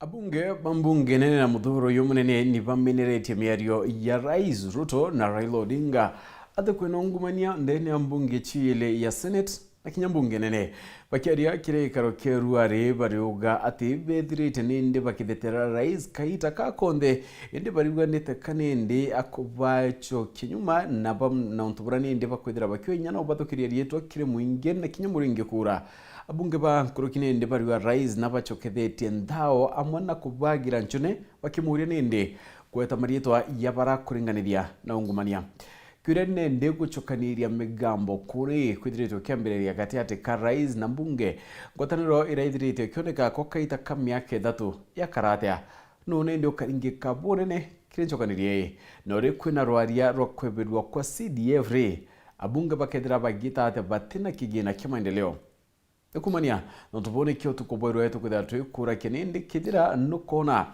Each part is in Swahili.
Abunge bambunge nene na muthuro yumunene ni bameneretie miario ya Rais Ruto na Raila Odinga athe kwena ungumania ndene ambunge chile ya Senate na kinyambunge nene bakiaria kirekaro keruare bariuga ati bethirite ninde bakithetera Rais kaita kakonde inde bariuganite kanende akubacho kinyuma na ntubura inde bakwithira bakinya no bathukiria rietwa kire muinge na kinyamuringe kura abunge ba kurukine inde bariwa Rais nabachokethetie nthao amwe na kubagira nchune bakimuria ninde kweta marietwa yabara kuringaniria na ungumania kwire nende guchokaniria migambo kuri kwithiritwe kiambiriria gati ka Rais na mbunge ngwataniro iraithirite kioneka ko kaita ka miaka 3 ya karatea no nende ukaringi kabonene kirinchokanirie no ri kwina rwaria rokweberwa kwa CDF ri abunge bakethira bagita ate batina kigina kia maendeleo ekumania no tubone kio tukoboirwo yetu kwithira twikura kinindi kithira nukona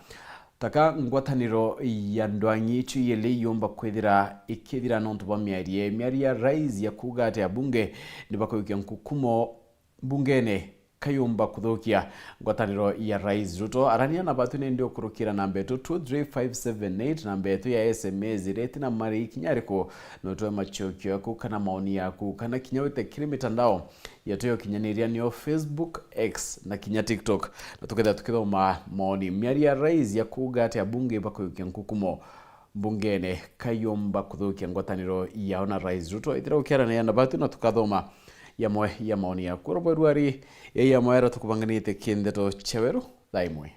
taka ngwataniro ya ndwanyi chiyele yomba kwithira ikithira nontu ba miaria Rais ya kuga ate abunge nibakoyukia nkukumo bungene kayomba kuthokia ngwataniro ya Rais Ruto arania na batu nende okurukira namba 23578 namba yetu ya SMS reti na mari kinyariko notoe machokyo yaku kana maoni yaku kana kinyawete kiri mitandao yatoyo kinyaniria niyo Facebook, X na kinya TikTok na tukithoma maoni miaria Rais ya kuga ate abunge bakoyukia nkukumo bungene kayomba kuthokia ngwataniro ya ona Rais Ruto ithira ukera na batu na tukathoma yamwe ya maoni ya kuroborwari ya mwera tukubanganite kindeto cheweru daimwe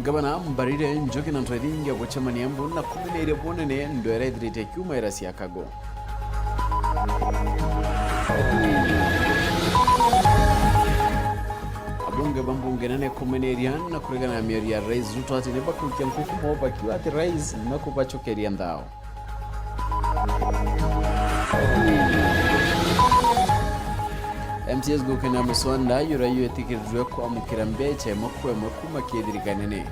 Gabana Mbarire Njoki na Ntwedingi ya kuchamani yambu na kuminere bonene ndoere dirite kiuma irasi ya kago abunge bambunge nane kuminerian na kurigana miari ya Rais Ruto ati neba kukia mkukumo bakiwa ati Rais na kubachokeria ndao MTS gukena muswanda yurayu etikirwe kwa mukirambeche mokwe mokuma kiedirikanene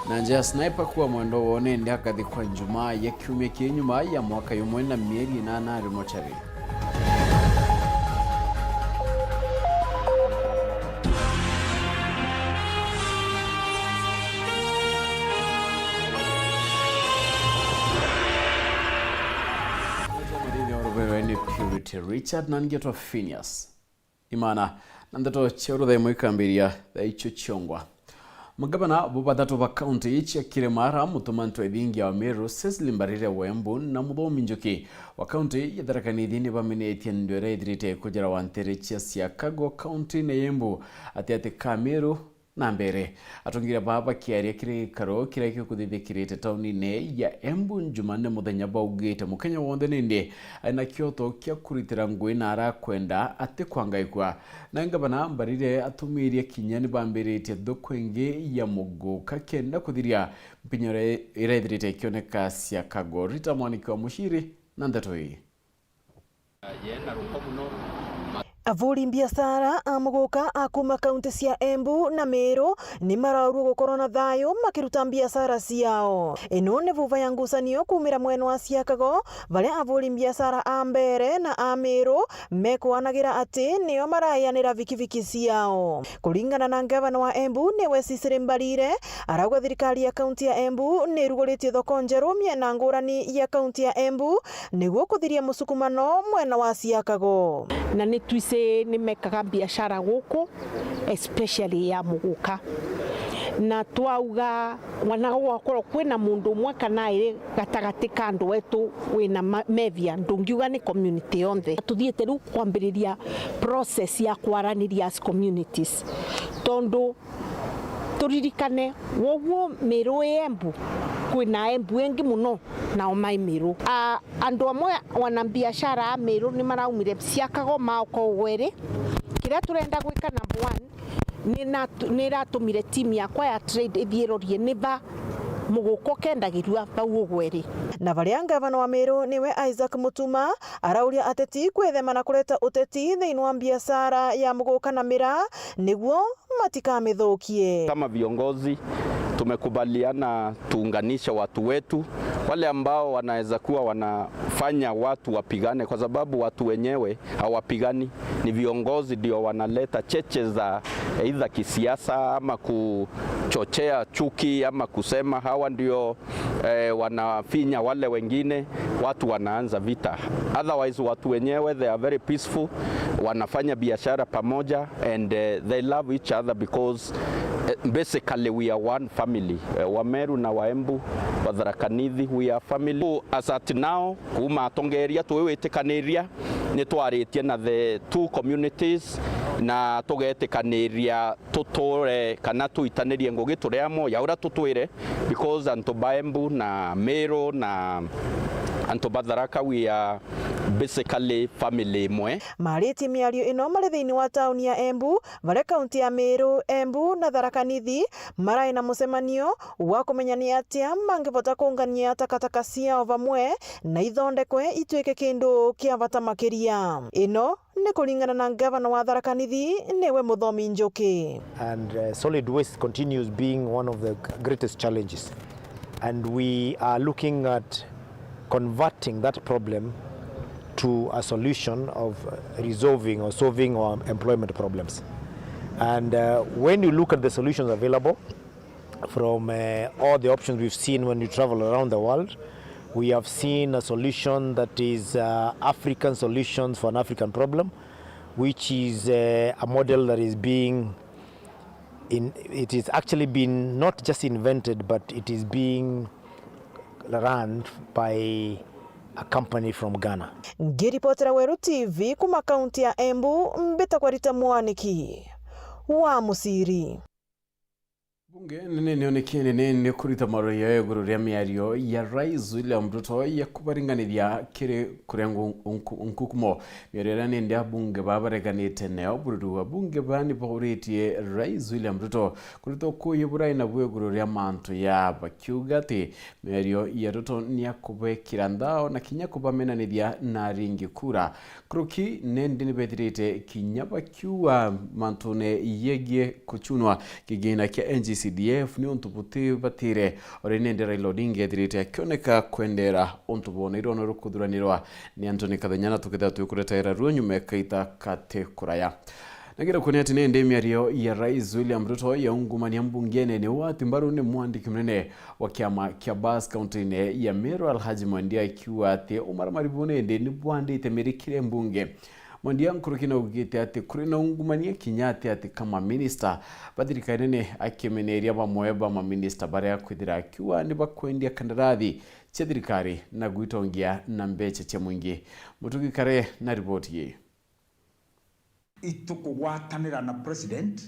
Nanja sniper kwa mwendo wone ndi akathi kwa njuma ya kiume kinyuma ya mwaka yumwe na mieri 8 rimochari Richard nangetwa Phineas imana nandato cheuro dai moikambiria dai chuchongwa magabana bubadatu ba county ichi Kiremara mutumanto edingi ya Meru Cecily Mbarire Wembu na Muthomi Njoki wa county yadarakani dhini bamene etiendwere idrite kujara wantere chia Kago county na Yembu atiate Kameru na mbere atongira baba kiaria kire karo kire kuthithikirite tauni ne ya Embu Njumane muthenya baugite mukenya wonde ninde aina kyoto kia kuritira ngwe na ara kwenda ate kwangaikwa na ngabana Mbarire atumiria kinyani bambirite dokwenge ya muguka kenda kuthiria mpinyore irethirite kioneka cia Kago Rita Mwaniki wa Mushiri na ndatoi Avuli biashara amuguka akuma kaunti cia Embu na Meru ni marauru gukorwo na thayo makiruta biashara ciao ino ne vuva ya ngucanio kumira mweno wa Kago varia avuli biashara a mbere na a Meru mekwanagira ati nio marayanira vikiviki ciao kulingana na gavana wa Embu niwe Cecily Mbarire arauga thirikari ya kaunti ya Embu ni ruguritie thoko njeru miena ngurani ya kaunti ya Embu niguo kuthiria musukumano mwena wa Kago na ni twise ni mekaga biashara guku especially ya muguka na twauga wana wakoro kwina mundu umwe kana iri gatagati kandu wetu wina mevia ndungiuga ni community yonthe tuthiete ru kwambiriria process ya kwaraniria as communities tondu turirikane wowo Meru Embu kwina Embu engi muno na omai Meru andu amwe wana biashara a Meru ni maraumire cia Kago mako gwere kira turenda gwika number 1 ni ratumire team yakwa ya trade ithirorie niba muguko kendagirwa bau gwere na varia gavana wa Meru niwe Isaac Mutuma arauria ateti kwethema na kuleta uteti thiini wa biashara ya muguka na mira niguo matikamithũkie. Kama viongozi tumekubaliana tuunganishe watu wetu wale ambao wanaweza kuwa wanafanya watu wapigane, kwa sababu watu wenyewe hawapigani, ni viongozi ndio wanaleta cheche za aidha kisiasa ama kuchochea chuki ama kusema hawa ndio wanafinya wale wengine, watu wanaanza vita. Otherwise watu wenyewe they are very peaceful, wanafanya biashara pamoja and they love each other because basically we are one family. Wameru na Waembu, Tharaka Nithi, we are family. As at now, kuma tongeria tuwetekaniria ni twaritie na the two communities na tugetekaniria tutore kana tuitanirie ngugi turiamo yaura tutwire because anto Baembu na Meru na anto Tharaka we are basically family mwe. Marĩtie mĩario ĩno marĩ thĩinĩ wa taũni ya Embu, marĩ kaunti ya Meru, Embu na Tharaka Nithi marĩ na mũcemanio wa kũmenya nĩ atĩa mangĩhota kũngania takataka ciao vamwe na ithondekwe ituĩke kĩndũ kĩa bata makĩria. Ĩno nĩ kũringana na gavana wa Tharaka Nithi nĩwe Mũthomi Njoki. And solid waste continues being one of the greatest challenges, and we are looking at converting that problem to a solution of resolving or solving our employment problems. And when you look at the solutions available from all the options we've seen when you travel around the world, we have seen a solution that is African solutions for an African problem, which is a model that is it is actually been not just invented, but it is being run by a company from Ghana. Ngiripotera Weru TV kuma kaunti ya Embu, mbeta Rita Mwaniki wa Musiri. Bunge nionekene nene kurita maroya ya iguru ria miario ya Rais William Ruto ya kubaringanithia kiri kurengo unkukumo miario nende bunge babareganite neo burudu wa bunge bani bahuritie Rais William Ruto kurito kuyibura ina bweguru ria mantu ya bakiugati miario ya Ruto niya kubekira ndao na kinya kubamenanithia na ringi kura kuruki nende nibethirite kinya bakiua mantu ne yegie kuchunwa kigina kia NGCDF ni ontubuti batire orinende Raila Odinga ethirite akioneka kwendera ontubonero no rukuthuranirwa ni Anthony Kathanyana tukitha tukuretaira ruonyume kaita kate kuraya nagira kuni ati nende miario ya Rais William Ruto ya ungumania mbungene ni wati mbaru ni mwandiki mnene wa kiama kia Bas County ne ya Meru Alhaji Mwandia ikiwa ati Omar Maribone ndi ni bwandite merikire mbunge Mwandia nkurukina ugite ati kurina ungumania kinyati ati kama minister bathirikaine akemeneria bamoeba ma minister bare kwithira akiwa ni bakwendia kandarathi chethirikari na gwitongia na mbeche cha mwingi mutugi kare na ripoti ye itukugwatanira na president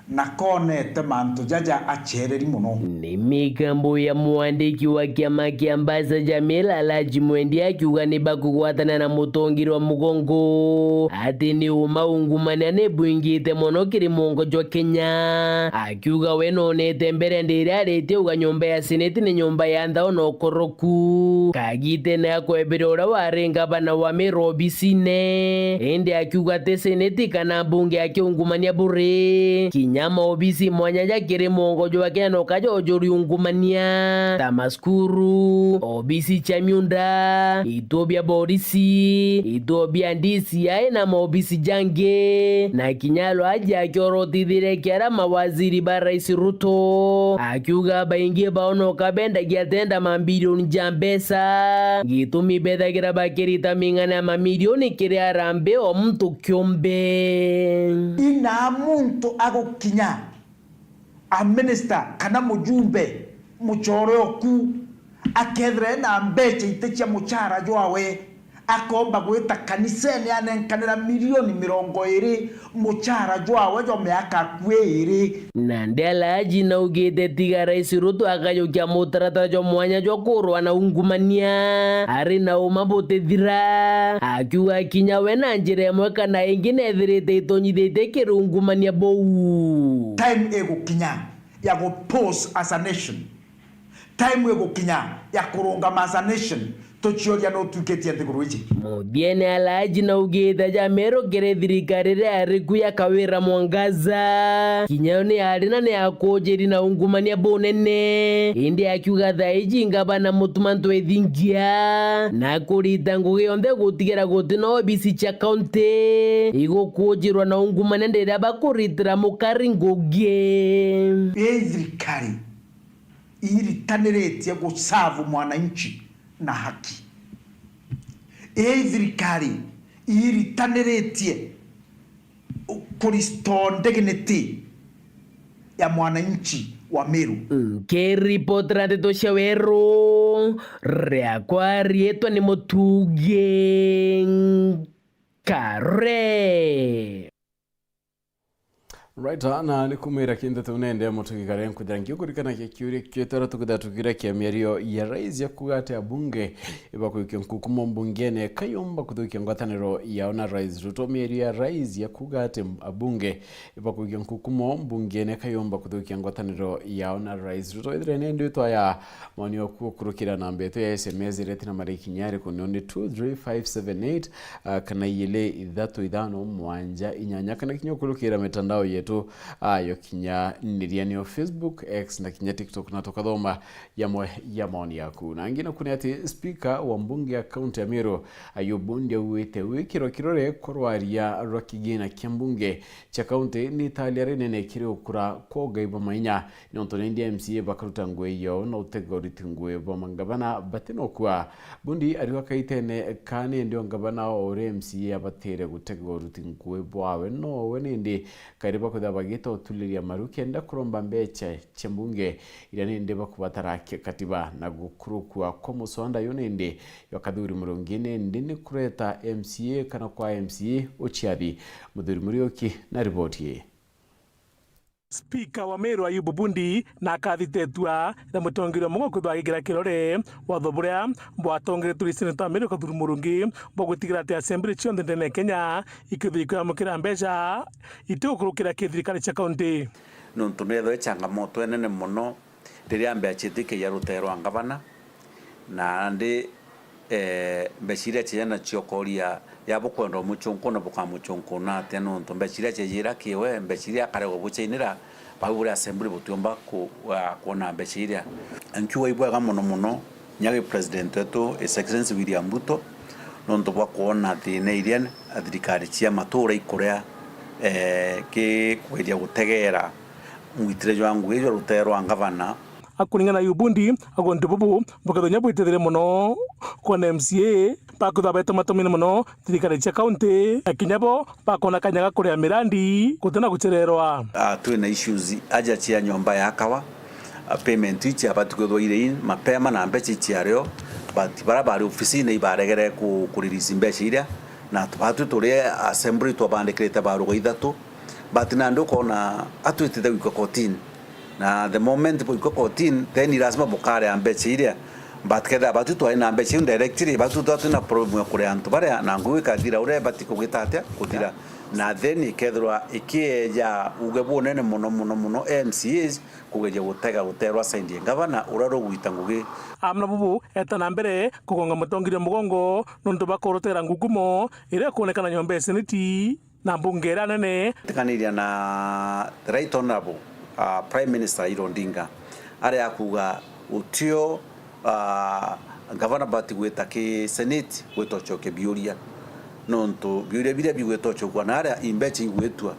na konete mantu jaja achereri muno. Ni migambo ya mwandiki wa kiama kia Mbasa Jamil Alhaji Mwandia akiuga ni bakugwatana na mutongiri wa mugongo ati ni umaungumania ne bwingite mono kiri mongo jwa Kenya akiuga wenonete mbere ndiri arete uga nyumba ya seneti ni nyumba ya ndao no koroku kagite na kwebirora warenga bana wa Meru sine ende akiuga te seneti kana bunge akiungumania bure nyama obisi mwanya kire mongo jwa Kenya no kajo ojori ungumania Tamaskuru obisi chamyunda Itobia Borisi Itobia ndisi aina maobisi jange na kinyalo aje akioroti dire kiara mawaziri ba Rais Ruto akiuga baingie baono kabenda giatenda mambilioni jambesa gitumi beda gira bakiri tamingana mamilioni kire arambe o mtu kyombe ina muntu kinya a minister kana mujumbe muchoro ku akedre na mbeche itechia muchara jwawe akomba gwita kaniseni anenkanira milioni 20 muchara jwawe jo miaka 2 nandela aji na ugete tiga Rais Ruto akayokia mutarata jo mwanya jo kurwa na ungumania ari na umambote thira akiuga kinya wena njire mweka na ingine thirite itonyithite kirungumania bou time ego kinya ya go pose as a nation time ego kinya ya kurunga as a nation tuchioria no tuketie ndiguru ici Mubiene Alhaji na ugitha Jamero kere thirikari ria kuya kawira mwangaza kinyoni arina ni akojeri na ungumania bonene indi akiuga thaiji ngabana mutumantu ethingia na kurita ngugi yonthe gutigira gutina obisi cha county igukujirwa na ungumania ndira bakuritira mukari ngugi thirikari iritaniritie gusavu mwananchi na haki. Thirikari iritaniritie kuristore dignity ya mwananchi wa Meru. Keripotra de Toshawero Reakwa Rietwa ni Mutuge Kare. Right, na nikumira kinda tunende mutukikare nkujangi ukurikana kikyuri kyetara tukudatugira kia miario ya rais ya kugate ya bunge ibakuike nkukumo mbungene kayomba kuthukia ngwataniro yaona rais Ruto. Miario ya rais ya kugate abunge ibakuike nkukumo mbungene kayomba kuthukia ngwataniro yaona rais Ruto. Idrene ndio ya mani okukurukira namba yetu ya SMS retina mariki nyari kunone 23578 kana yele 35 inyanya kana kinyokurukira mitandao yetu yo kinya niriani Facebook, X na kinya TikTok na tokathoma ya maoni yaku. Na ngina kuna ati speaker wa mbunge ya county ya Meru Ayubundi uwete wikiro kirore korwaria rokigina kiambunge cha county ni taliare nene kiri ukura koga iba mainya nyontone ndi MCA bakaruta ngwe yo na utegoriti ngwe bo mangabana batino kwa bundi ariwa kaitene kane ndio ngabana ore MCA abatere gutegoriti ngwe bwawe no wenende kariba bagita utuliria maruke nda kuromba mbeche chembunge iranende bakubatara katiba na gukurukwa ko musonda yonende yakadhuri murongine ndini kureta MCA kana kwa MCA ochiari mudhuri murioki na ripoti ye. Speaker wa Meru Ayubu Bundi na akathitetua na mutongiro mugo kuthwagira kirore watho buria bwatongire turi senator Meru Kadhuri Murungi bogutigira ati assembly chionde ndene Kenya ikithikira mukira mbeca itukurukira kithirikari cha county no tunetho changamoto enene muno riria mbeachitike ya rutero ngavana na ndi mbeciria chena chiokoria ya bukwendo muchunko na bukamuchunko na teno nto mbeciria chejira kiwe mbeciria kare gobuchainira babura assembly butumba kuona mbeciria ankiwa ibwaga muno nyage president wetu His Excellency William Ruto nonto bwa kuona thine irian athirikari cia matura ikuria ke kwedia gutegera mwitire wangu ejo rutero ngavana akuringana Yubundi agonte bubu bukathonya bwitethire muno kwa MCA bakuthabeta matomine muno thirikari cia county akinyabo bakona kanyaga kuria mirandi gutena guchererwa twina issues aja cia nyomba ya kawa payment ichi abatukothoire mapema na mbeca ciario but barabara ofisini ibaregere ku release mbeca iria na tubatu turi assembly twabandikirite barugo ithatu but na ndukona atwitite wiko 14 na the moment wiko 14 then lazima bukare mbeca iria but ketha batu twaina mbeca directly batu twatuna problem kuri antu bare na ngui kadira ure batiko gitatia kudira na then ikethwa ikieja ugebonene muno MCAs kugeja guterwa saindi ngavana uraro gwita ngugi amna bubu etana mbere kugonga mutongire mugongo nonto bakorotera ngugumo ire kuonekana nyombe seneti na mbungera nene tikaniria na right honorable Prime Minister Irondinga ari akuga utio gavana bati gweta ki seneti gwetochoke biuria nonto biuria biria bigwetochokwa na ara imbechi igwetwa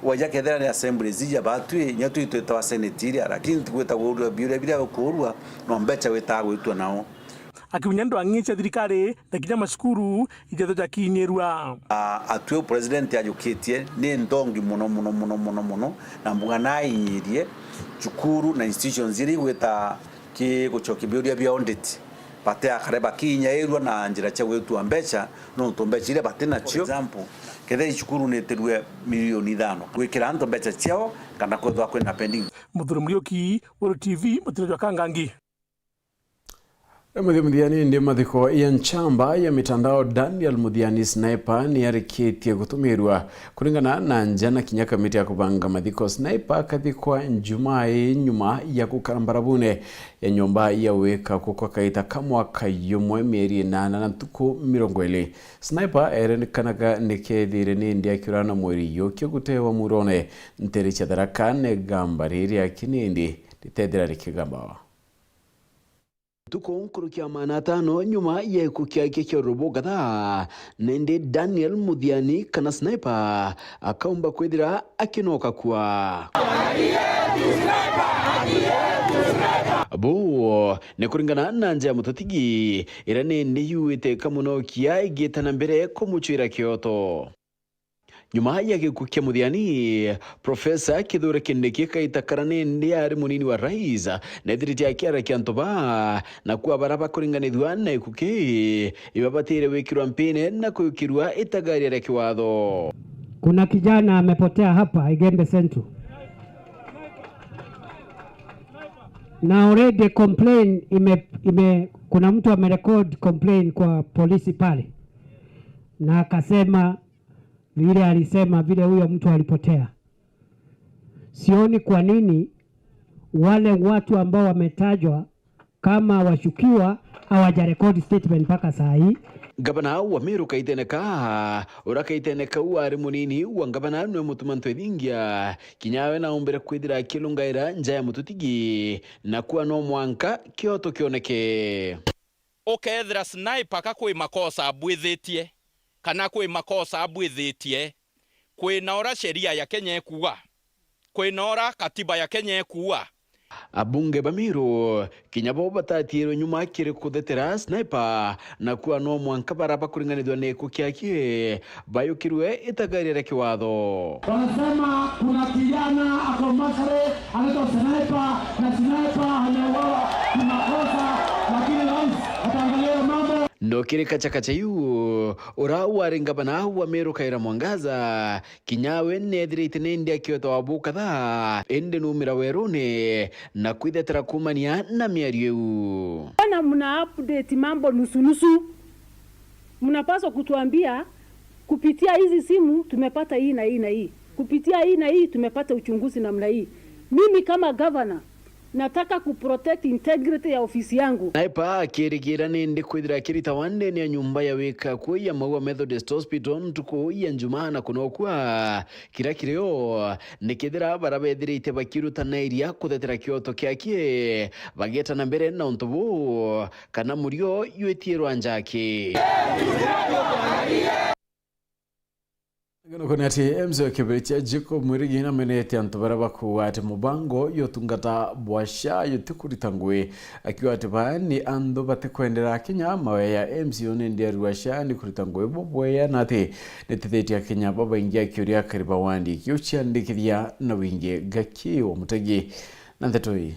waja kethera ni assembly zija batwi nyatu itwa seneti iria lakini gweta gwurua biuria biria kurua no mbecha weta gwetwa nao akiunyando angicha thirikari na kinya mashukuru ijetho ja kinyerwa atwe president ajuketie ni ndongi muno na mbuga na inyirie chukuru na institutions iri gweta ki guchoki biuria bia audit bate akareba kinya erwa na njira cha gwetu mbecha no mbecha ile bate nacio example kethe chukuru ni terwe milioni 5 gwikira ndo mbecha ciao kana kwethwa kwena pending Muthuri Murioki World TV mutiro jwa Kangangi. Muthiani ndi mathiko ya nchamba ya mitandao Daniel Muthiani Sniper ni arikitie gutumirwa kuringana na njana kinya kamiti ya kubanga mathiko. Sniper kathikwa njumai nyuma ya kukarambarabune ya nyumba ya weka kukwa kaita kamwaka yumwe mieri 8 na ntuku 20. Sniper erenikanaga nikethire ni ndi akirana mweri yokyo gutewa murone nteri chadaraka ne gamba riri ya kinindi litethira rikigamba tuko nkurukia manatano nyuma ya kukia keke robo gada nende Daniel Muthiani kana Sniper akaumba kwethira akinoka kwa abo ne kuringana na nja mutotigi irane ndi yuite kamuno kia igitana mbere ko muchira Kyoto. Nyuma ya gikukia Muthiani, Profesa Kithure Kindiki kaitakarane ndi ari munini wa rais na thiriti yake arakiantoba na kuwa baraba kuringanithwa na ikuki ibabatire wikirwa mpine na kuyukirwa itagari ya kiwatho. Kuna kijana amepotea hapa Igembe Central na already complain kuna mtu amerecord complain kwa polisi pale na akasema vile alisema vile huyo mtu alipotea. Sioni kwa nini wale watu ambao wametajwa kama washukiwa hawajarekodi statement mpaka saa hii. Gavana wa Meru kaiteneka urakaiteneka uari munini wa gavana nwe mutumanto edingia kinyawe na umbere kwithira kilungaira nja ya mututigi na kuwa no mwanka Kyoto kioneke. Ukethira Sniper kakwi makosa abwithitie kana kwi makosa abwithitie kwina ora sheria ya Kenya ekuga kwina ora katiba ya Kenya ekuga. Abunge Bamiru kinyabo batatiro nyuma kire kudetera Sniper na kuwa no mwanka baraba kuringanithwa ne kukiakie bayukirwe itagarira kiwatho. Wanasema kuna kijana ako Masare anaitwa Sniper na Sniper anaoa kimakosa, lakini rais ataangalia mambo. No kire kachakacha yu ora waringa bana wa Meru kaira mwangaza kinyawe nethirite nindi Kyoto abuka tha ende numira werune na kwithetera kumania na miario. Bana mna update mambo nusu mnapaswa kutuambia kupitia hizi simu tumepata hii na hii na hii, kupitia hii na hii tumepata uchunguzi namna hii. Mimi kama governor nataka kuprotect integrity ya ofisi yangu. Sniper kirigira nindi kwithira kirita wande ni nyumba ya weka kuya Maua Methodist Hospital tuko ya njumana kunokwa kira kireo nikithira barabethirite bakiruta na iria kuthetera Kyoto kiakie bageta na mbere na untubu kana murio ywetirwa njaki. Kone ati emzo kibiricha jiko mwirigi na menete antubaraba kuwa ati mubango yotungata bwasha yotukuritangwe akiwa ati baani ando bate kwendera Kenya mawe ya MCO nende ruasha ni kuritangwe bobweya nati netitheti ya Kenya baba ingia kiuria kariba wandi kiuchia ndikithia na wingi gaki wa mutegi na ntetoi.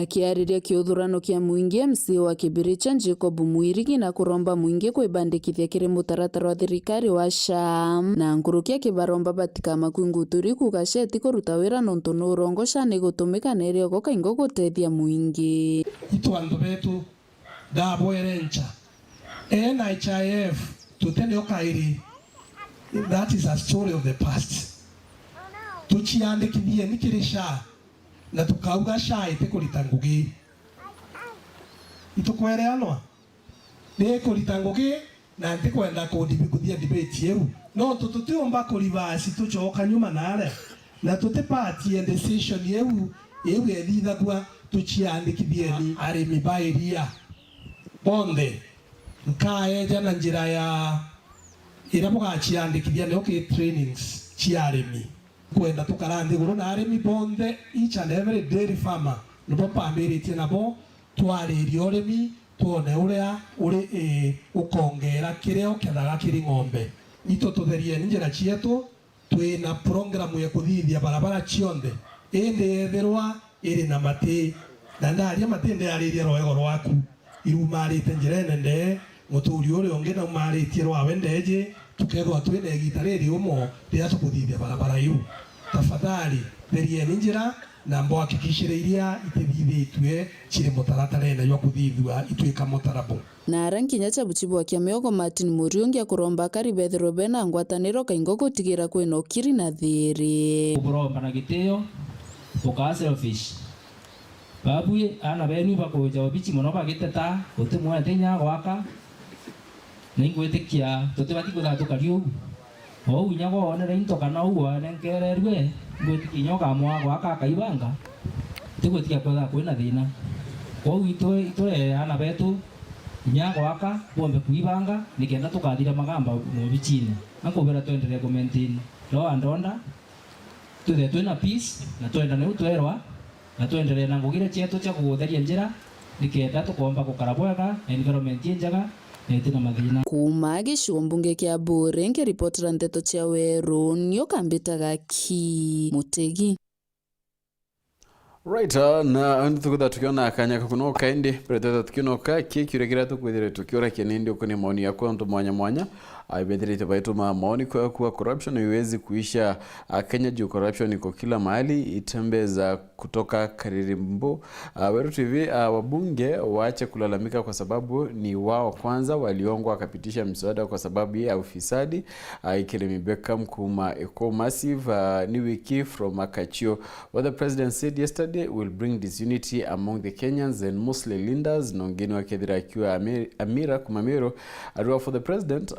Akiariria kiuthurano kia muingi MC wa Kibiricha Jacob Mwirigi na kuromba muingi kwibandikithia kiri mutaratara wa thirikari wa SHA na ngurukia kibaromba batika makwinguturi kugasheti kuruta wira nontu nurongosha ni gutumika nerio go kaingo gutethia muingi itwandu betu dabwerencha NHIF tutende okairi. That is a story of the past. Tuchiandikithie nikiri SHA na tukauga SHA itikurita ngugi itukwereanwa ni kurita ngugi na ntikwenda kuthia debate yeu no tututiomba kurivasi tuchoka nyuma nare na tutipatie decision yeu ethithagua tuchiandikithie ni arimi bairia bonde nkaeja na njira ya ira mugachiandikithia ni okay trainings cia arimi kwenda tukarandi guru na arimi bonde each and every dairy farmer nubo pambiritie nabo twaririo arimi tuone uria uri ukongera kireo kethaga kiri ng'ombe ito tutherie njira cietu twina program ya kuthithia barabara cionde indi etherwa iri na mati na ndaria matinde ariria roego rwaku irumarite njira nende muturi uri ungi na umaritie rwawe ndeje tukethwa twine gita riri umo ria tukuthithia barabara iu tafadhali therie njira na mbwakikishire iria itithithitwe chiri mutaratara na yo kuthithwa itwika mutarabo na rankinya chabuchibwa kia miogo Martin Muriungi akuromba karibethero bena ngwataniro kaingo gutigira kwina ukiri na thiri kuromba na giteo uka selfish babuye ana benu bakuja obichi muno bagiteta utumwa tinya gwaka ningwitikia tutibati kuthatu kariu o unyago onere into kana uwa nenkererwe ngwitikinyo kamwa gwaka kaibanga tigutikia kwetha kwina thina kwa itwe ana betu nyago gwaka bombe kuibanga nikenda tukathira magamba mu bichini akobera tuendelee ku maintain law and order twina peace na twenda ni utwerwa na tuendelee na ngugire chetu cha kutheria njira nikenda tukomba gukarabwega environment njega netina mathina kuma gicigo mbunge kia Mburi ngiripotera ndeto cia Weru nio kambitaga ki Mutegi. Right, na ntukuda tukiona akanya kunoka indi preto tukinoka kikirekera tukwithire tukiora kinindi ukuni maoni yako ndo mwanya aibedrite baituma maoni kwa corruption iwezi kuisha Kenya juu corruption iko kila mahali itembeza kutoka Karirimbo. Weru TV wabunge waache kulalamika kwa sababu ni wao kwanza waliongwa akapitisha mswada kwa sababu ya ufisadi. Ikilemi Beckham kuma eco massive ni wiki from Akachio. What the president said yesterday will bring disunity among the Kenyans and Muslim leaders. Nongeni wakethira akiwa Amira Kumamiro arua for the president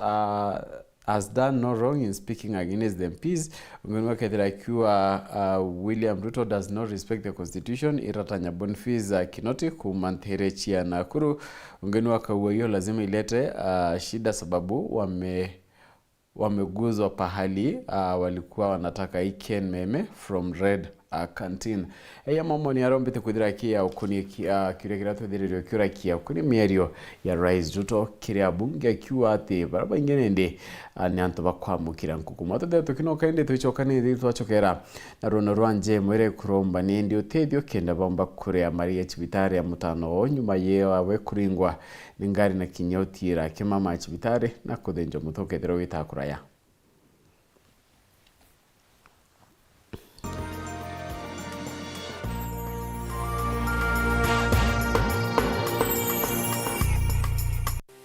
has done no wrong in speaking against the MPs. Ngeni wakethira akiwa William Ruto does not respect the constitution. Iratanya Boniface Kinoti kumantherechia Nakuru. Ngeni wakaua hiyo lazima ilete shida sababu wameguzwa pahali walikuwa wanataka Iken Meme from Red Canteen. Eya mambo ni arombite kuthira kia ukuni kirekera twithiririo kiura kia ukuni mierio ya Rais Ruto kiria bunge akiwa ati baraba ingene ndi ni antu bakwamukira nkukuma tete tukinoka indi tuchokane ndi twachokera na rono rwanje mwere kuromba ni ndi utethio kenda bomba kurea Maria Chibitare ya mutano nyuma yewa we kuringwa ningari na kinyotira kimama Chibitare na kuthenjo mutokethero witakuraya.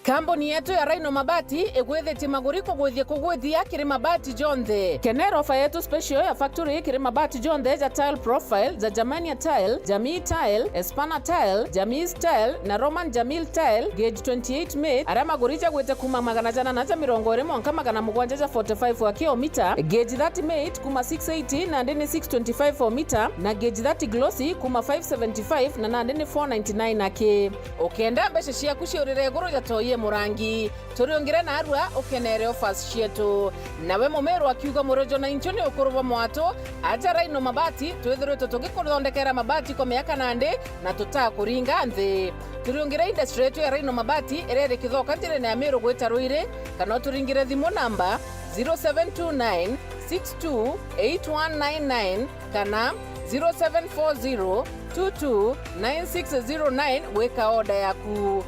Kambuni yetu ya Rhino Mabati igwithiti maguriko kugwithia kiri mabati jonthe. Kenero ofa yetu special ya factory kiri mabati jonthe ja tile profile za Germania tile, Jamii tile, Espana tile, Jamis tile na Roman Jamil tile gauge 28 made. Ara magurija gwite kuma magana jana na mirongo ire mwanka magana mugwanja ja 45 wa kilomita, gauge 30 made kuma 680 na ndeni 625 for meter na gauge 30 glossy kuma 575 na ndeni 499 ake. Okenda beshe cia kuciurire guru ja toye murangi turiongire na arua ukenere offers cietu nawe mumeru akiuga murojo na inchoni ukuruva mwato aja Rhino Mabati twithirwe tugikuthondekera mabati kwa miaka nande na tutakuringa nthi turiongire industry yetu ya Rhino Mabati irere kithoka njire na Meru gwita Ruire kana turingire thimu namba 0729 628199 kana 0740 229609 weka order yaku.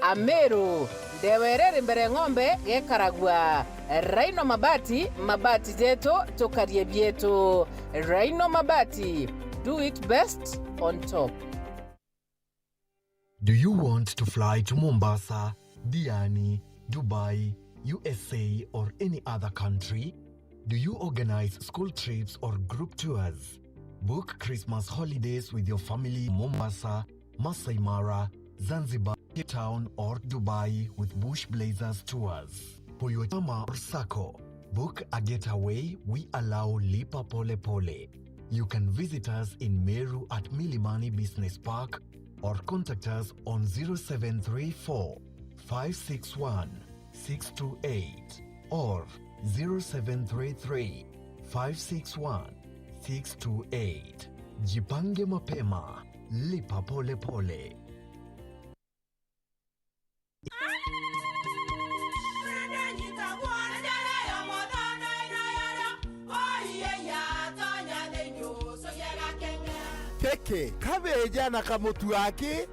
Ameru ndewerere mbere ng'ombe gekaragwa. Rhino Mabati, mabati zetu tukarie bietu. Rhino Mabati, do it best on top. Do you want to fly to Mombasa, Diani, Dubai, USA or any other country? Do you organize school trips or group tours? Book Christmas holidays with your family in Mombasa, Masai Mara, Zanzibar, Cape Town or Dubai with Bush Blazers tours. For your chama or sacco, book a getaway. We allow Lipa Pole Pole. You can visit us in Meru at Milimani Business Park or contact us on 0734 561 628 or 0733 561 628. Jipange mapema, Lipa Pole Pole. Keke, kabeja na kamutu wake?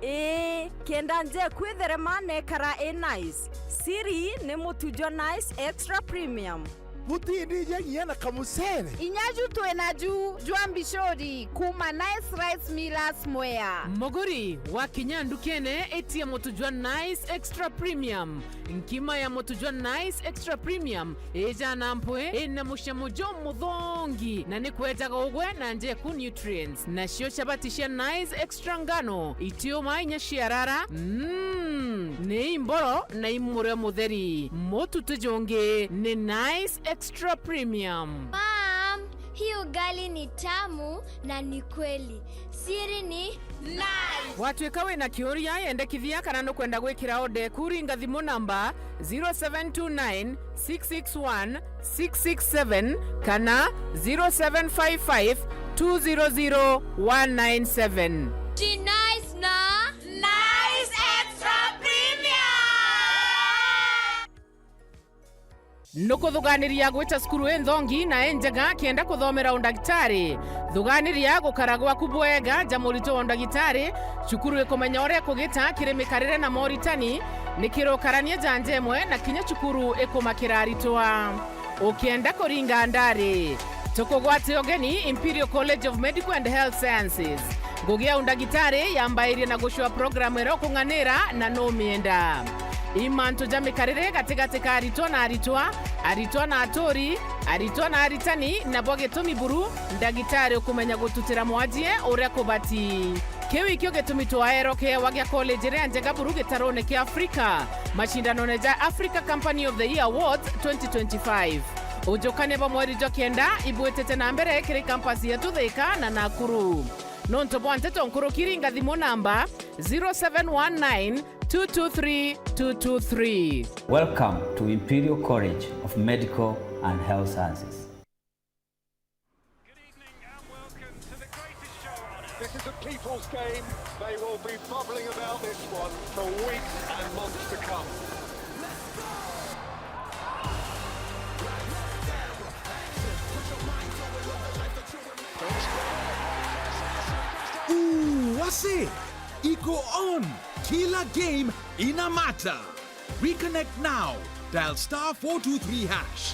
Kenda nje kwitherema nekara nice. Siri ni mutujo nice extra premium. mutindije ngiyana kamusere Inyaju tuenaju juambishori kuma Nice Rice Millers Mwea. Moguri wa Kinyandukene eti ya motujua Nice Extra Premium. Nkima ya motujua Nice Extra Premium eja nampwe ena mushamujo mudhongi na nikweta gogwe na nje ku nutrients na shio shabatisha Nice Extra ngano itio mainya shiarara ne imboro na imure mutheri motu tujonge ne Nice Extra Premium. Mom, hii ugali ni tamu na ni kweli. Siri ni nice. Watu ekawe na kioria yende kithia kana no kwenda gwikira ode kuringa thimo namba 0729 661 667 kana 0755 200 197. Ji nice na Nice Extra Premium. Nuko thuganiria gwita skuru enthongi na enjega kienda kuthomera undagitari. Thuganiria gukaragwa kubwega jamurito undagitari cukuru ikumenya uria kugita kirimikarire na moritani nikirokarania janjemwe na kinya cukuru ikumakira aritwa. Ukienda kuringa ndari tukugwati ogeni Imperial College of Medical and Health Sciences. Ngugia undagitari yambairie na gushwa programu ero kunganira na no mienda. Imanto jamikarire katikati ka aritwa na atori, aritwa na aritani na bwagetumi buru ndagitari ukumenya gututira mwajie uria kubati. Kiwi kyo getumito aero ke wagya college re njega buru gitarone ke Afrika. Mashindano neja Africa Company of the Year Awards 2025. Ujokane ba mweri jokenda ibwetete na mbere kiri campus yetu Thika na Nakuru. Nonto bwante tonkuru kiringa thimo namba 0719 223. Welcome to Imperial College of Medical and Health Sciences. This is a people's game. They will be bubbling about this one for weeks and months to come. Wase, iko on. Kila game ina mata. Reconnect now. Dial *423#.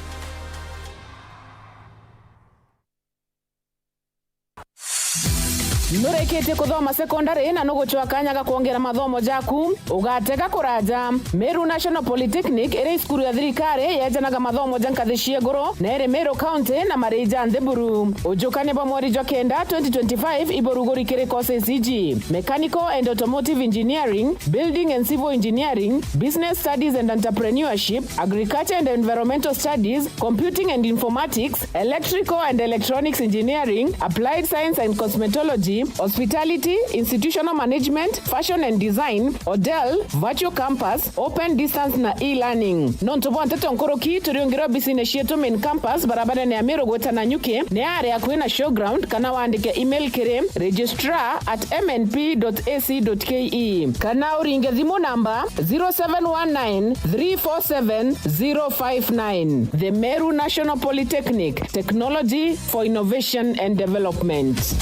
Nurekete kuthoma secondary na nuguchwa kanyaga kuongera mathomo jaku ugatega kuraja Meru National Polytechnic ere skuru ya thirikari yejanaga mathomo jankathi cieguru na ere Meru County na Marija Ndeburu ujukane ba mweri jwa kenda 2025 iborugori kere courses iji Mechanical and Automotive Engineering, Building and Civil Engineering, Business Studies and Entrepreneurship, Agriculture and Environmental Studies, Computing and Informatics, Electrical and Electronics Engineering, Applied Science and Cosmetology, Hospitality, Institutional Management, Fashion and Design, Odell, Virtual Campus, Open Distance na e-learning. Nontobwante tonkoroki turiongera business yetu main campus barabara ne Amiro gweta na nyuke ne area kwena showground kana waandike email kere registrar@mnp.ac.ke kana uringe thimo namba 0719 347 059. The Meru National Polytechnic, Technology for Innovation and Development.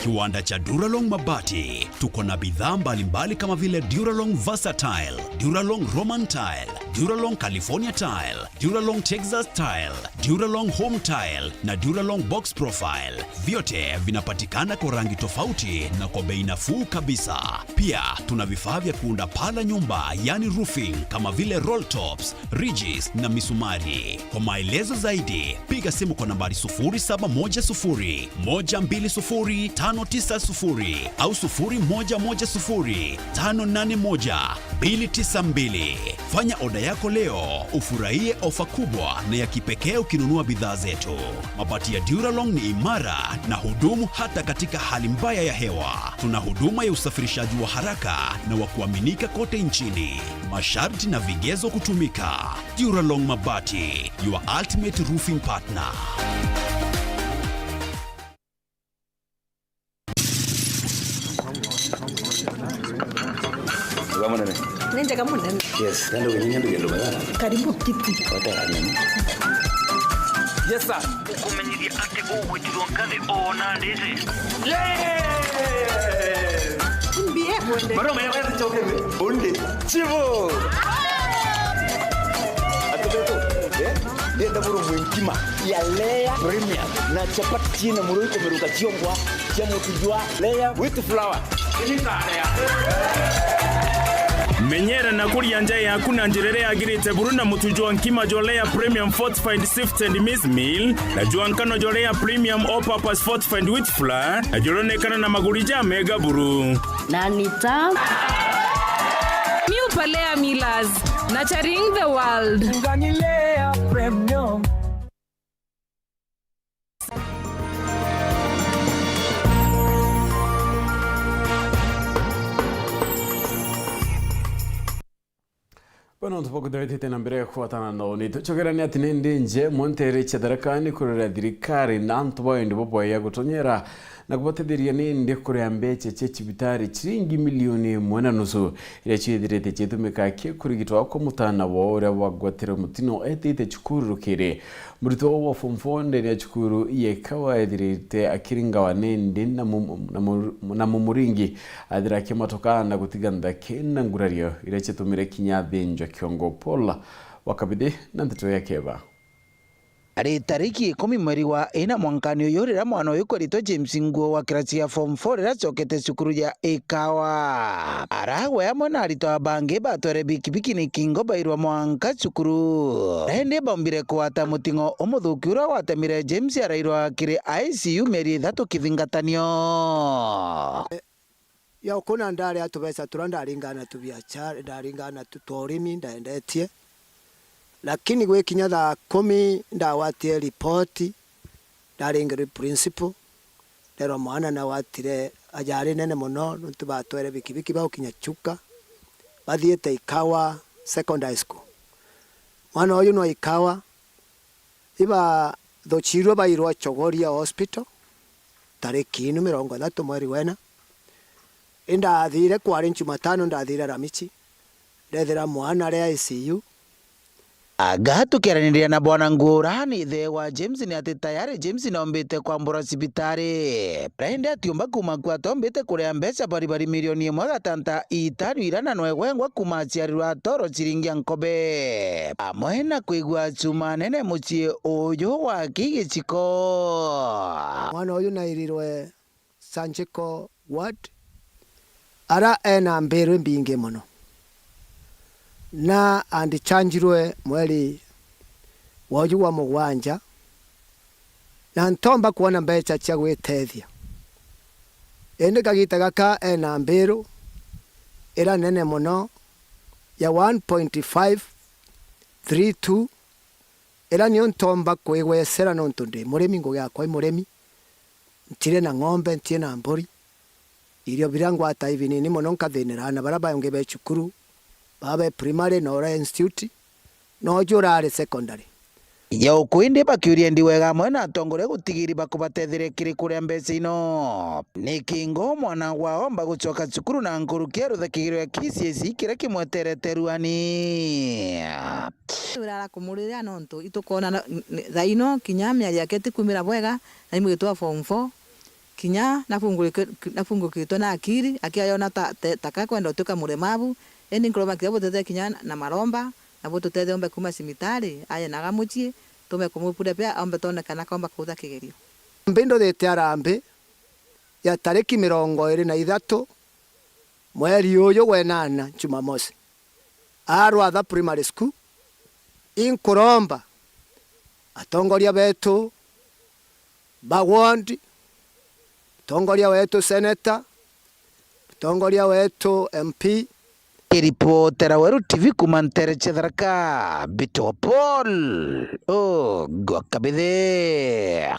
Kiwanda cha Duralong Mabati tuko na bidhaa mbalimbali kama vile Duralong Versatile, Duralong Roman Tile, Duralong California Tile, Duralong Texas Tile, Duralong Home Tile na Duralong Box Profile. Vyote vinapatikana kwa rangi tofauti na kwa bei nafuu kabisa. Pia tuna vifaa vya kuunda paa la nyumba yani roofing kama vile roll tops, ridges na misumari. Kwa maelezo zaidi piga simu kwa nambari 0710 120 590 au 0110 581 292. Fanya oda yako leo ufurahie ofa kubwa na ya kipekee ukinunua bidhaa zetu. Mabati ya Duralong ni imara na hudumu hata katika hali mbaya ya hewa. Tuna huduma ya usafirishaji wa haraka na wa kuaminika kote nchini. Masharti na vigezo kutumika. Duralong Mabati, your ultimate roofing partner. Kamu nene? Nenja kamu nene? Yes, nando wenyewe ndio gelo bana. Karibu kiti. Kota nini? Yes sir. Ukumenyiria ati uwetirwa kathi ona ndizi. Mbie mwende. Maro mwe choke onde. Chivo. enda buru mwenkima ya Lea Premium na chapati china murui komeruka chiongwa cha mutujwa Lea with flour. Menyera na kuria nja yaku na njirere yagirite buru na mutujwa nkima Lea Premium Fortified Sifted Maize Meal na juankano Lea Premium All Purpose Fortified with Flour na juronekana na magurija mega buru. Na nita New Palea Millers, nurturing the world. Lea Premium. Bano tupokudhawiti tena mbere kufuatana na unito. Chokerani atinende nje montere chadarakani kurera dirikari na antubayo ndibopo ya gutonyera na kubatetheria ninde kurea mbeche chechibitari chiringi milioni 1.5 ira chithirite chitumika kurigitwa kwa mutana wa ura wagwatire mutino etite chukurukire murito wa form 4 ndeni ya chukuru yekawa ethirite akiringa wa nende na mumuringi athira kimatoka na gutiganda kena ngurario ira chitumire kinya thinjo kiongo Paul wakabidi na ndeto ya keba. Ari tariki 10 mweri wa ina mwankani uyu rira mwana uyu korito James Nguo wa kirasi ya form 4 rira chokete cukuru ya Ikawa aragwe amwe na arito abange batware bikibiki ni kingo bairwa mwanka cukuru rende bombire kwata mutingo umuthuki ura watemire James arairwa kiri ICU meri 3 kithingatanio ya ukuna ndari atubesa turandaringana tubiachara ndaringana tutorimi ndaendetie lakini gwe kinya thaa 10 ndawatie ripoti ndaringire principal ndero mwana na watire ajari nene muno ntubatwere bikibiki bao kinya chuka bathiete Ikawa secondary school mwana uyu no Ikawa iba thochirwe bairwa Chogoria hospital tariki 30 mweri wena ndathire kwari Jumatano ndathire Ramichi ndethira mwana ria ICU agatukiranĩria na bwana Ngũrani the wa James ni ati tayari James nombite kwambura cibitari rende atiumba kuma kwa tombite kuria mbeca baribari milioni 1.5 irana nwegwengwa kuma aciarirwa toro ciringi nkobe amwe na kuigua chuma nene mucii uyu wa Gĩgĩchiko mwana uyu nairirwe Sanjiko ward ara ena mbere mbinge muno na andichanjirwe mweri woju wa mugwanja na ntomba kuona mbecha cia gwitethia ende kagita gaka ena mbiru ira nene muno ya 1.532 ira ni ntomba kwigwesera no ntundi murimi ngugia kwa murimi ntire na ng'ombe ntire na mburi irio birangu ata hivi ni muno nkathinirana baraba yonge be chukuru babe primary no institute no jurare secondary ya ukwindi bakiuria ndi wega mwena atongore gutigiri bakubatethire kiri kuria mbeca ino ni kingo mwana wao mba gucoka cukuru na ngurukia ruthekigiro ya KCSE kira kimwetereteruani urara kumuriria nontu itukona thaino kinya miari yake tikumira bwega na imwitwa form 4 kinya nafungukitwo na akiri akiayona taka kwenda utuka muremavu eni nkroma kiabo tete kinya na maromba na boto tete ombe kuma simitari aya nagamuchie tume kumupure pia ombe tone kana komba kuza kigerio mbindo thete arambe ya tariki 23 mweri uyu wenana Jumamosi arwatha primary school inkuromba atongoria betu bawondi tongoria wetu senator tongoria wetu MP Ripotera Weru TV kumantere Chedharaka Bito Paul Gwakabithe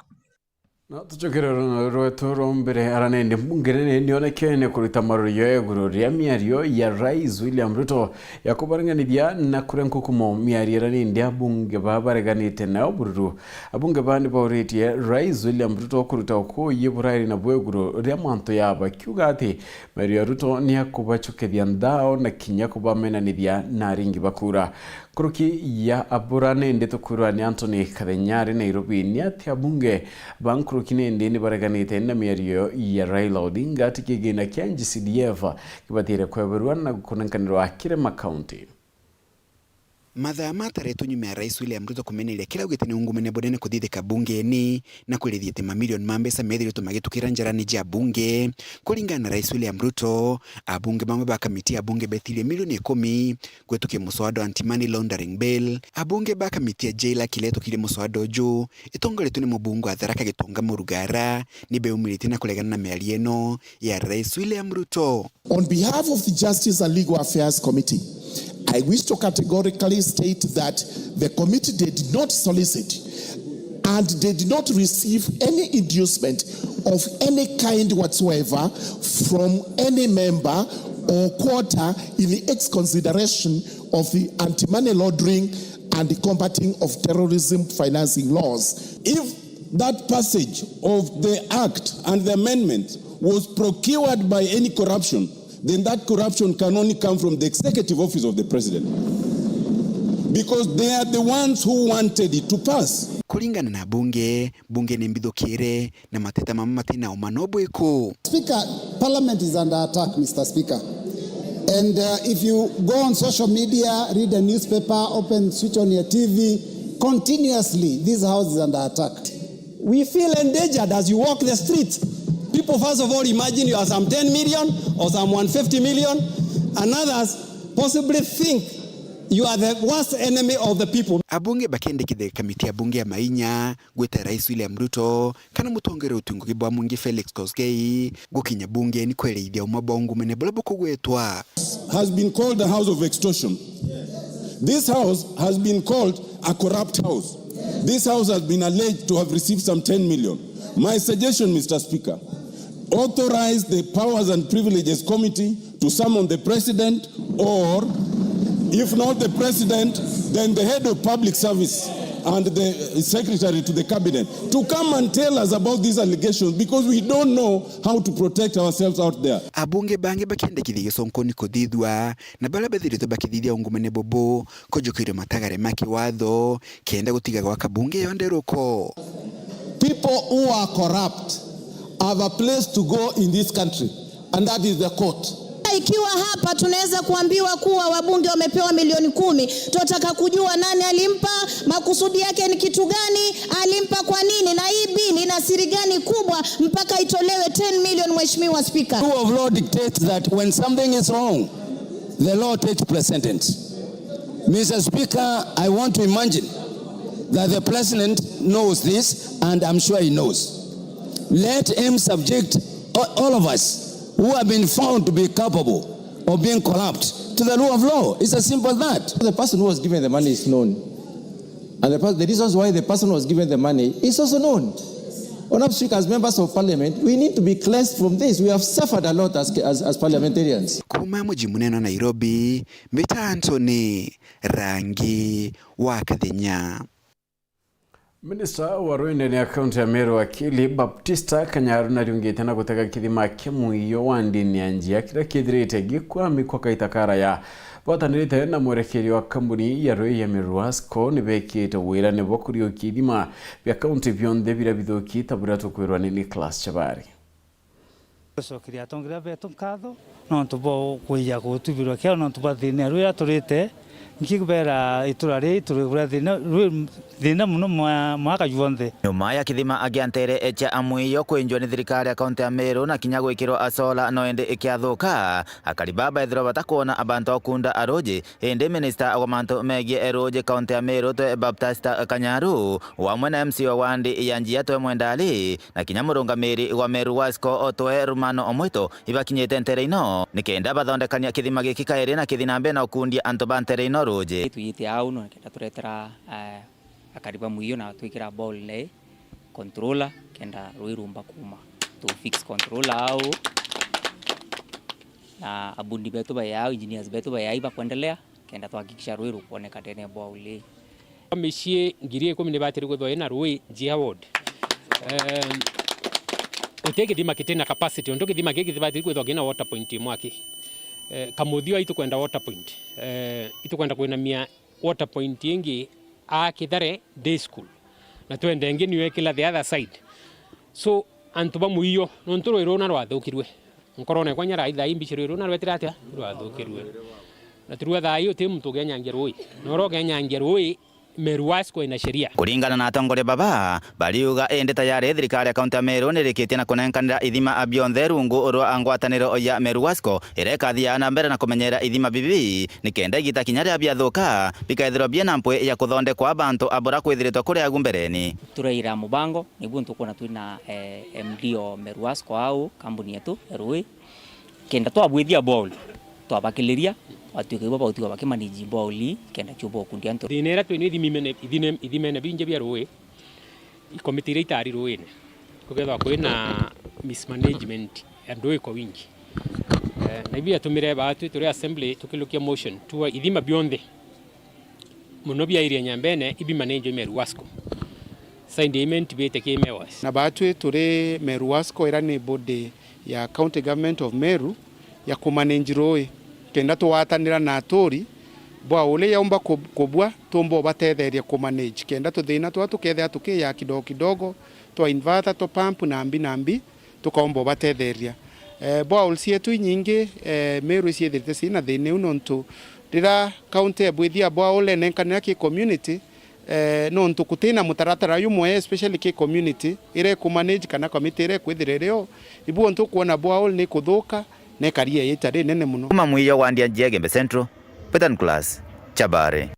na tuchokere rwetu rombere aranende mbungere nionekene kurita maruyo eguru ria miario ya Rais William Ruto ya kubaranganithia na kurenkukumo miario aranende abunge babareganite na obururu abunge bandi bauritie Rais William Ruto kuruta uko yiburari na bweguru ria manto yaba kiugati Mario Ruto ni akubachukethia ndao na kinya kubamenanithia na ringi bakura kuruki ya aburane ndeto kurani Anthony Kathenyari Nairobi ni ati abunge bankuruki nende ni baraganite na miario ya Raila Odinga tikigina kyanji CDF kibatire kweberwa na kunankanirwa Kirema County mathaa mataretu nyuma ya Rais William Ruto kumeneria kila ugitini ungumene bodene kuthithika bungeni na kwirithia ati mamilioni ma mbeca methiritwo magitukira njarani ja bunge. Kulingana na Rais William Ruto, abunge mamwe ba kamiti ya bunge betirie milioni 10 gwetukia muswada anti-money laundering bill. Abunge ba kamiti ya jaila kileto kile muswada uju itongoretwo ni mubungu wa Tharaka Gitonga Murugara ni beumilite na kulegana na miario eno ya Rais William Ruto. On behalf of the Justice and Legal Affairs Committee, I wish to categorically state that the committee did not solicit and did not receive any inducement of any kind whatsoever from any member or quarter in the consideration of the anti-money laundering and the combating of terrorism financing laws. If that passage of the act and the amendment was procured by any corruption, then that corruption can only come from the executive office of the president, because they are the ones who wanted it to pass. Kulingana na bunge ni mbithukire na mateta mama matina umanobo iko. Speaker, Parliament is under attack, Mr. Speaker. And if you go on social media, read a newspaper, switch on your TV, continuously this house is under attack. We feel endangered as you walk the street. People, first of all, imagine you are some 10 million or some 150 million, and others possibly think you are the worst enemy of the people. Abunge bakendekithia kamiti ya bunge ya Mainya gweta Rais William Ruto kana mutongere utunguki bwa mungi Felix Koskei gukinya bunge ni kwereithia umabongo mene bulabo kugwetwa. Has been called the house of extortion. This house has been called a corrupt house. This house has been alleged to have received some 10 million. My suggestion, Mr. Speaker, authorize the Powers and Privileges Committee to summon the President, or if not the President, then the head of public service and the secretary to the cabinet to come and tell us about these allegations, because we don't know how to protect ourselves out there. Abunge bange bakendekithia sonkoni kodithwa na bala bethirito bakithithia ungumene bobo kojukire matagare maki watho kenda gutiga gwa kabunge yonderuko. People who are corrupt have a place to go in this country, and that is the court. Ikiwa hapa tunaweza kuambiwa kuwa wabunge wamepewa milioni 10, tunataka kujua nani alimpa, makusudi yake ni kitu gani, alimpa kwa nini, na hii bili ina siri gani kubwa mpaka itolewe 10 million, Mheshimiwa Speaker. The rule of law dictates that when something is wrong, the law takes precedence. Mr. Speaker, I want to imagine that the President knows this, and I'm sure he knows. Let him subject all of us who have been found to be capable of being corrupt to the rule of law. It's as simple as that. The person who was given the money is known. And the reasons why the person was given the money is also known. Honorable Speaker, as members of Parliament, we need to be cleansed from this. We have suffered a lot as parliamentarians. Kuma mji munene Nairobi, Mbita Anthony Rangi wa Kathenya. Minister wa Rwanda ni akaunti ya Meru Wakili Baptista Kanyaru na riungite na gutega kithima kimuiyo wa ndini ya njia kira kithirite gikwami kwa kaitakara ya batanirite na mwerekeri wa kambuni ya Rwanda ya Meru Wasco ni bekite wira ne bokurio kithima bya akaunti byonthe bira bithuki tabura tukwirwa ni Nicholas Chabari. So kiria tongira beto nkatho no tubo kuya gutubirwa kya no tubathine Rwanda turite nkigubera iturari turigura thina muno mwaka yuonthe. Nyuma ya kithima agiantere echa amwiyo kwenjwa ni thirikari akaunti ya Meru na kinya gwikirwo asola no ende ikiathuka akaribaba ethiro batakuona abantu okunda aroje ende minister agomanto megie eroje kaunti ya Meru to Baptista Kanyaru wamwe na MC wa ndi ya njia to mwendali na kinya murungamiri wa Meru Wasco otoe Rumano Omwito ibakinyete ntere ino nikenda bathondekania kithima giki kairi na kithinambe na okundia anto bantere ino roje tuyite au no kenda turetera akariba muiyo na twikira ball le controller kenda ruirumba kuma to fix controller au na abundi betu bayao engineers betu bayai ba kuendelea kenda tuhakikisha ruiru kuoneka tena ball le mishie ngirie 10 ne batiri gutho ina rui jia ward utege thima kitena capacity ondoke thima gege batiri gutho gina water point mwaki kamuthio itu kwenda water point itu kwenda kuinamia water point yengi a Kithare day school na twende ngi niwe kila the other side so antuba muiyo nontoro irona rwathukirwe nkorone kwa nyara itha imbiciro irona rwetira atia rwathukirwe na turua thayo te mtu genyangia rui noro genyangia rui Meru Wasco ina sheria. Kuringana na atongoria baba baliuga ende tayari thirikari ya kaunti ya Meru nirikitie na kunenkanira ithima abionthe rungu rwa ngwataniro ya Meru Wasco ireka thia na mbere na kumenyera ithima bibi nikenda igita kinya ria biathuka bikaithirwo biena mpwe ya kuthondekwa bantu abura kwithiritwo kuri agumbereni. Turaira mubango niguo tukona twina MD o Meru Wasco au kambuni yetu Rui kenda twabwithia ball twabakiliria atuke baba utuka bakimanage ball kenda chubo kundi anto dinera twini ithimene binje bia Rui ikomitire itari Rui ne kugethwa kwina mismanagement andu iko wingi na bia tumire batu turi assembly tukilukia motion tuwa ithima bionthe muno bia iria nyambene ibi manage Meru Wasco assignment bete ke mewas na batu turi Meru Wasco era ni body ya county government of Meru ya kumanage Rui kenda twatanira na atori bwa ule yaumba kubwa tumbo batetheria kumanage kenda tuthina twa tukethea tukiya kidogo kidogo twa inverter to pump nambi tukaomba batetheria bwa ulsie tu nyingi Meru ciethirite cina thine unontu rira county ebwithia bwa ule nenkanira ki community nontu kutina mutaratara yumwe especially ki community ire kumanage kana committee ire kwithirereo ibu ontu kuona bwa ule ni kuthuka ne karia yitare nene muno kuma mwiyo wa Ndia Gembe Central Petan Class Chabare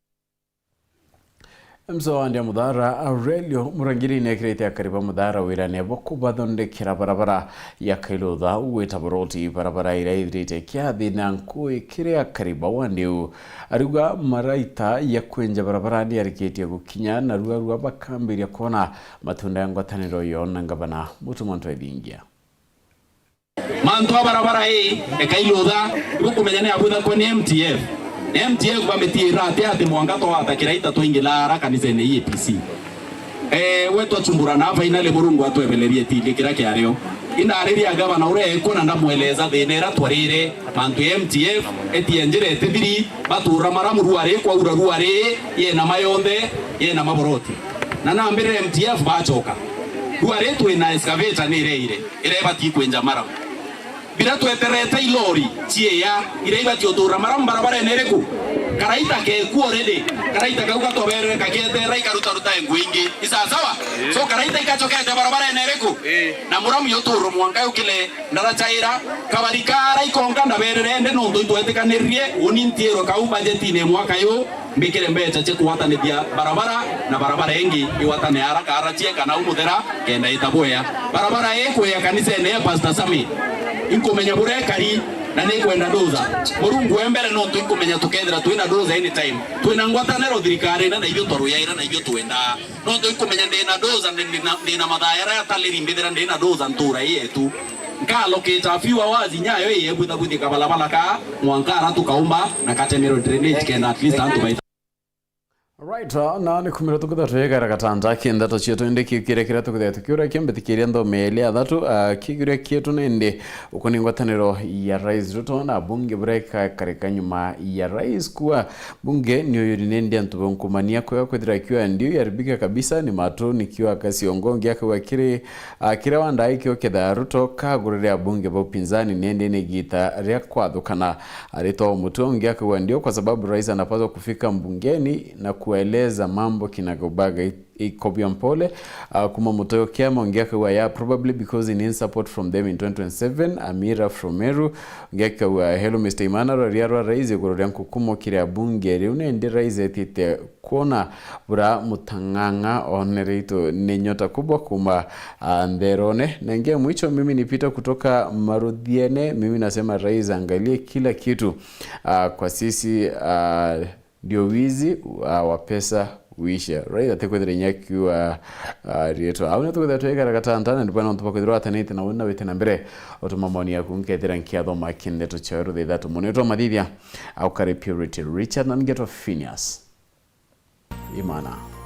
Mzoandia Mudhara Aurelio Murangiri nekirete akariba Mudhara wirane boku bathondekera barabara ya Kailotha wetaboroti barabara iraithirite kiathi na nkui kire akariba wandiu aruga maraita ya kwenja barabara ni arikitie gukinya na ruarua bakambiria kona matunda ya ngwataniro yona ngabana mutumanto edingia mantu wa barabara hii Kailotha gukumenyane abutha kwa ni MTF MTF bametira ati mwangato atakira ita twingila haraka ni zene EPC wetu achumbura na finally burungu atwebelerie tili kira kiario inariria gavana ure kuna ndamweleza thinera twarire mantu MTF etienjire tithiri batura maramu ruare kwa ura ruare ye na mayonde ye na maboroti na nambire MTF bachoka ruare twina excavator ni reire ire bati kwenja maramu bila tweterete ilori chieya ire ibati otura maramu barabara nereku karaita ke ku already karaita kauka tobere kaketera ikaruta ruta engwingi isa sawa so karaita ikachokea barabara nereku na muramu yoturu mwanga ukile ndarachaira kabarikara ikonga ndaberere ende nondo itwetekanirie unintiero kau budget ine mwaka yo mbikire mbecha che kuwatanithia barabara na barabara engi iwatane haraka arachie kana umuthera kenda itaboya barabara eko ya kanisa ene Pastor Sami inkomenya burekari na nikwenda doza murungu embere no tukumenya tukendera twina doza anytime twina ngwatanero thirikari na ivyo twaruyaira na ivyo twenda no tukumenya ndina doza ndina madhaira ya taliri mbithira ndina doza ntura yetu nkaloketa fiwa wazi nyayo ye butha kabalabala ka mwankara tukaumba na katemero drainage kenda at least antu baita. Right, na ni kumira tukutha twegara katanda kenda tochio twende kikire kira tukutha tukiura kiambetikiria ndo mele athatu kigire kietu nende ukoni ngwataniro ya Rais Ruto na bunge breka kareka nyuma ya rais kuwa bunge niyo yurinende antu nkumania kwa kwethira kiwa ndio yaribika kabisa ni matu nikiwa kasi ongongi akawa kire wanda ikio ketha Ruto kagurire bunge ba upinzani nende ne gita ria kwathukana arito mutongi akawa ndio kwa sababu rais anapaswa kufika mbungeni na kueleza mambo kinagobaga ikobia mpole kuma mutoyo kiama ongeka wa ya probably because in support from them in 2027 Amira from Meru ongeka wa hello Mr. Emmanuel riarwa rais yogororia nkukumo kire bunge riune ndi rais etite kuona bura mutanganga onerito ni nyota kubwa kuma nderone nenge mwicho mimi nipita kutoka Marudhiene mimi nasema rais angalie kila kitu kwa sisi ndio wizi wa pesa uisha right atekwethera nyaki wa rieto auna tukwethera twegara gatantana ndipo na ntupa kwethera atanete na wona wete na mbere otumamoni yaku nkethera nkiatho makinde to chero the that monito madithia au kare purity Richard na ngeto Phineas Imana.